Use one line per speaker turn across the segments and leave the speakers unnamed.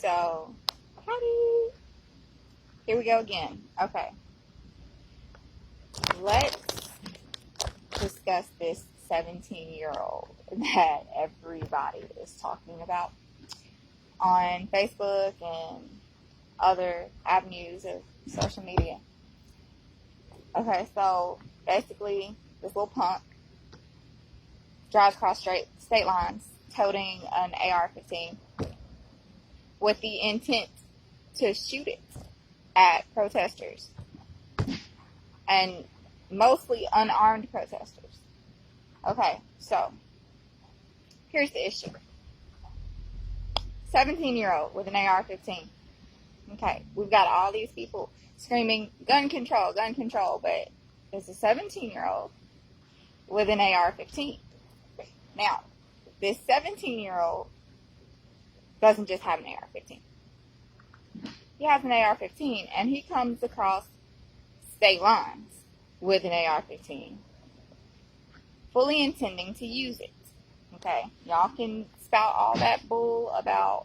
So, howdy. Here we go again. Okay. Let's discuss this 17-year-old that everybody is talking about on Facebook and other avenues of social media. Okay, so basically, this little punk drives across state lines toting an AR-15 with the intent to shoot it at protesters, and mostly unarmed protesters. Okay, so here's the issue. 17-year-old with an AR-15. Okay, we've got all these people screaming gun control, but there's a 17-year-old with an AR-15. Now, this 17-year-old doesn't just have an AR-15. He has an AR-15, and he comes across state lines with an AR-15, fully intending to use it. Okay, y'all can spout all that bull about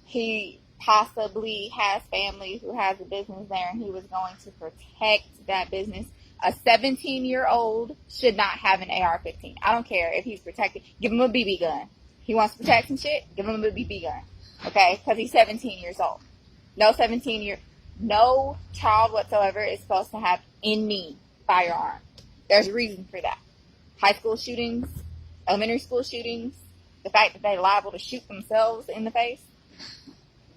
he possibly has family who has a business there and he was going to protect that business. A 17-year-old should not have an AR-15. I don't care if he's protected. Give him a BB gun. He wants to protect some shit, give him a BB gun. Okay, because he's 17 years old. No child whatsoever is supposed to have any firearm. There's a reason for that. High school shootings, elementary school shootings, the fact that they're liable to shoot themselves in the face.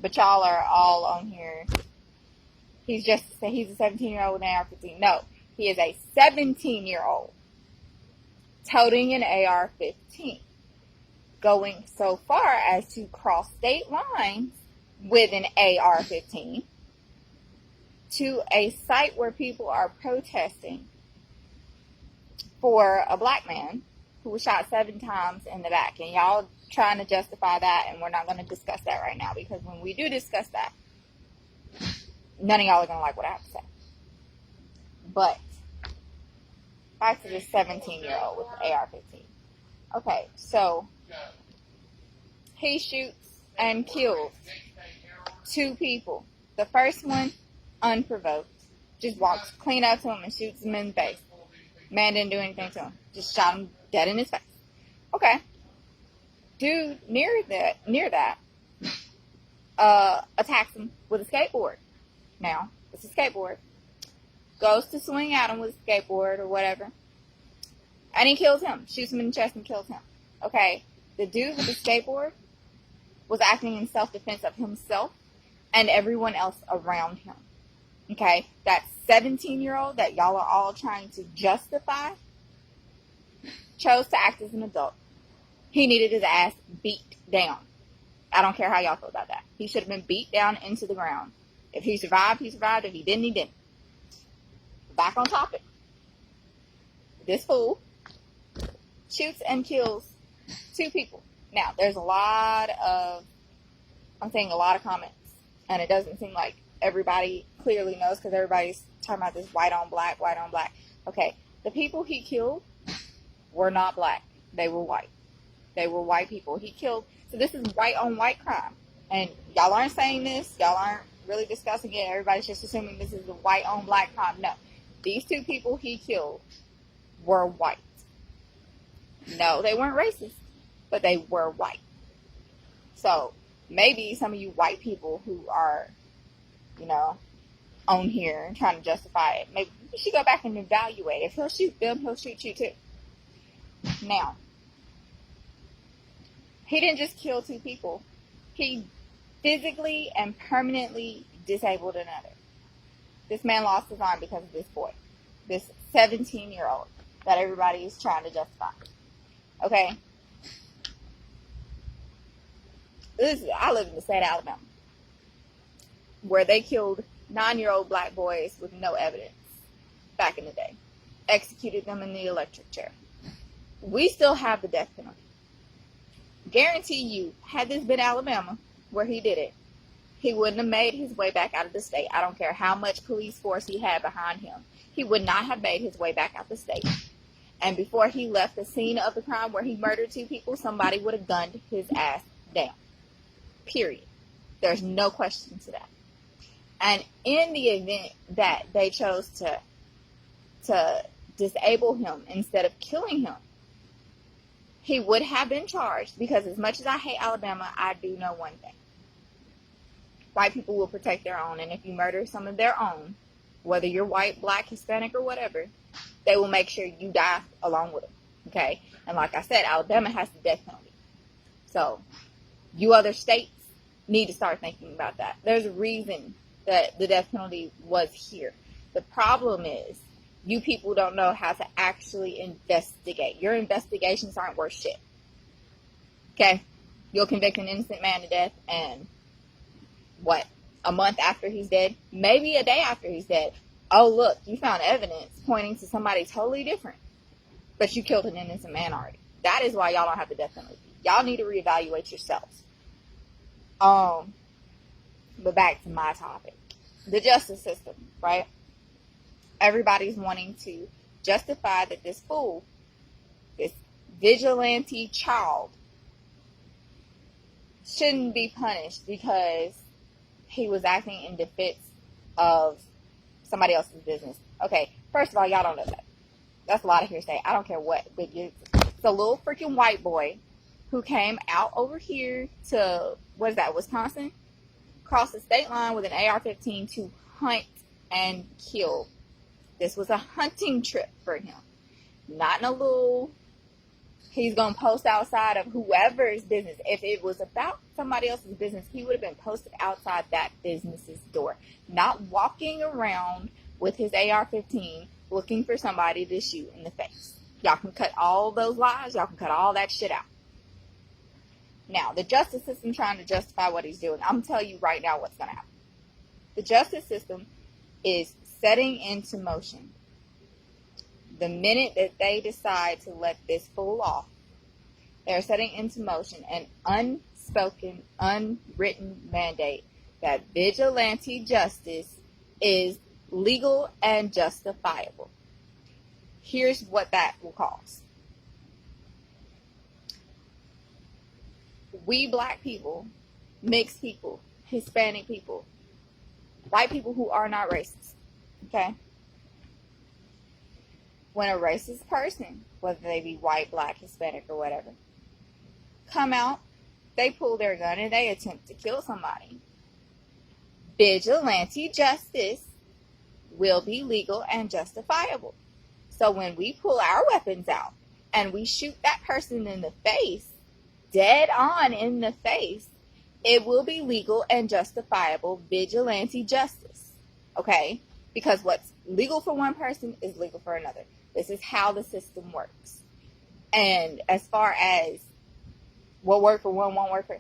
But y'all are all on here. He's a 17-year-old with an AR-15. No, he is a 17-year-old toting an AR-15, going so far as to cross state lines with an AR-15 to a site where people are protesting for a black man who was shot 7 times in the back. And y'all trying to justify that, and we're not going to discuss that right now, because when we do discuss that, none of y'all are going to like what I have to say. But back to this 17-year-old with the AR-15. Okay, so he shoots and kills 2 people. The first one, unprovoked, just walks clean up to him and shoots him in the face. Man didn't do anything to him. Just shot him dead in his face. Okay. Dude near that attacks him with a skateboard. Now, it's a skateboard. Goes to swing at him with a skateboard or whatever. And he kills him. Shoots him in the chest and kills him. Okay. The dude with the skateboard was acting in self-defense of himself and everyone else around him. Okay, that 17-year-old that y'all are all trying to justify chose to act as an adult. He needed his ass beat down. I don't care how y'all feel about that. He should have been beat down into the ground. If he survived, he survived. If he didn't, he didn't. Back on topic. This fool shoots and kills 2 people. Now, there's I'm seeing a lot of comments, and it doesn't seem like everybody clearly knows, because everybody's talking about this white on black. Okay, the people he killed were not black. They were white. They were white people he killed. So this is white on white crime. And y'all aren't saying this. Y'all aren't really discussing it. Everybody's just assuming this is a white on black crime. No. These 2 people he killed were white. No, they weren't racist, but they were white. So maybe some of you white people who are, on here trying to justify it, maybe you should go back and evaluate. If he'll shoot them, he'll shoot you too. Now, he didn't just kill 2 people. He physically and permanently disabled another. This man lost his arm because of this boy. This 17-year-old that everybody is trying to justify. Okay? I live in the state of Alabama, where they killed 9-year-old black boys with no evidence back in the day. Executed them in the electric chair. We still have the death penalty. Guarantee you, had this been Alabama, where he did it, he wouldn't have made his way back out of the state. I don't care how much police force he had behind him. He would not have made his way back out the state. And before he left the scene of the crime where he murdered 2 people, somebody would have gunned his ass down. Period. There's no question to that. And in the event that they chose to disable him instead of killing him, he would have been charged, because as much as I hate Alabama, I do know one thing. White people will protect their own, and if you murder some of their own, whether you're white, black, Hispanic, or whatever, they will make sure you die along with them, okay? And like I said, Alabama has the death penalty. So, you other states need to start thinking about that. There's a reason that the death penalty was here. The problem is, you people don't know how to actually investigate. Your investigations aren't worth shit. Okay? You'll convict an innocent man to death, and what? A month after he's dead? Maybe a day after he's dead. Oh, look, you found evidence pointing to somebody totally different. But you killed an innocent man already. That is why y'all don't have the death penalty. Y'all need to reevaluate yourselves. But back to my topic. The justice system, right? Everybody's wanting to justify that this fool, this vigilante child, shouldn't be punished because he was acting in defense of somebody else's business. Okay, first of all, y'all don't know that. That's a lot of hearsay. I don't care what. It's a little freaking white boy who came out over here to, what is that, Wisconsin? Crossed the state line with an AR-15 to hunt and kill. This was a hunting trip for him. Not in a little, he's going to post outside of whoever's business. If it was about somebody else's business, he would have been posted outside that business's door. Not walking around with his AR-15 looking for somebody to shoot in the face. Y'all can cut all those lies. Y'all can cut all that shit out. Now, the justice system trying to justify what he's doing. I'm telling you right now what's going to happen. The justice system is setting into motion. The minute that they decide to let this fool off, they're setting into motion an unspoken, unwritten mandate that vigilante justice is legal and justifiable. Here's what that will cause. We black people, mixed people, Hispanic people, white people who are not racist, okay? When a racist person, whether they be white, black, Hispanic, or whatever, come out, they pull their gun and they attempt to kill somebody, vigilante justice will be legal and justifiable. So when we pull our weapons out and we shoot that person in the face, dead on in the face, it will be legal and justifiable vigilante justice. Okay? Because what's legal for one person is legal for another. This is how the system works. And as far as what worked for one won't work for,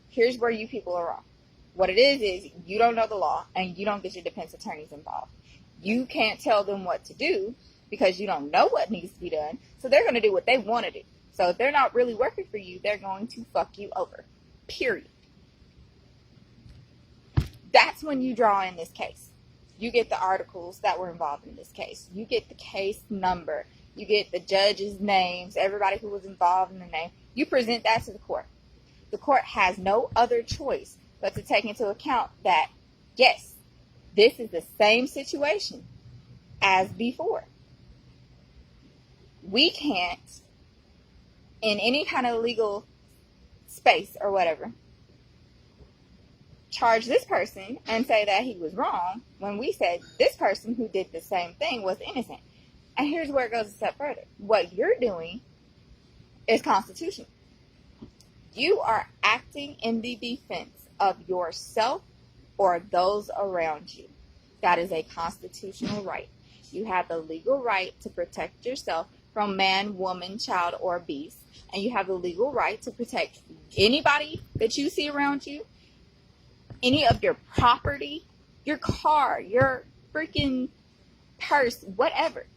here's where you people are wrong. What it is you don't know the law and you don't get your defense attorneys involved. You can't tell them what to do because you don't know what needs to be done. So they're going to do what they want to do. So if they're not really working for you, they're going to fuck you over. Period. That's when you draw in this case. You get the articles that were involved in this case. You get the case number. You get the judges' names, everybody who was involved in the name. You present that to the court. The court has no other choice but to take into account that, yes, this is the same situation as before. We can't, in any kind of legal space or whatever, charge this person and say that he was wrong when we said this person who did the same thing was innocent. And here's where it goes a step further. What you're doing is constitutional. You are acting in the defense of yourself or those around you. That is a constitutional right. You have the legal right to protect yourself from man, woman, child, or beast. And you have the legal right to protect anybody that you see around you, any of your property, your car, your freaking purse, whatever.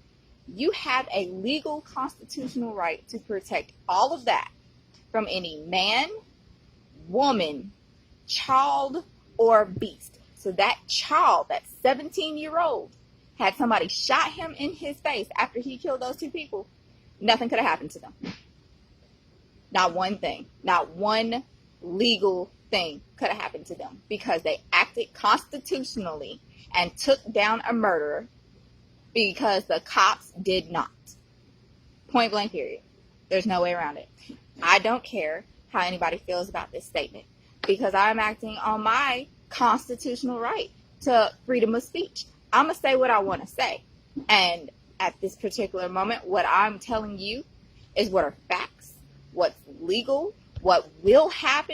You have a legal constitutional right to protect all of that from any man, woman, child, or beast. So that child, that 17-year-old, had somebody shot him in his face after he killed those two people, nothing could have happened to them. Not one thing. Not one legal thing could have happened to them because they acted constitutionally and took down a murderer because the cops did not. Point blank period. There's no way around it. I don't care how anybody feels about this statement because I'm acting on my constitutional right to freedom of speech. I'm going to say what I want to say. And at this particular moment, what I'm telling you is what are facts, what's legal, what will happen.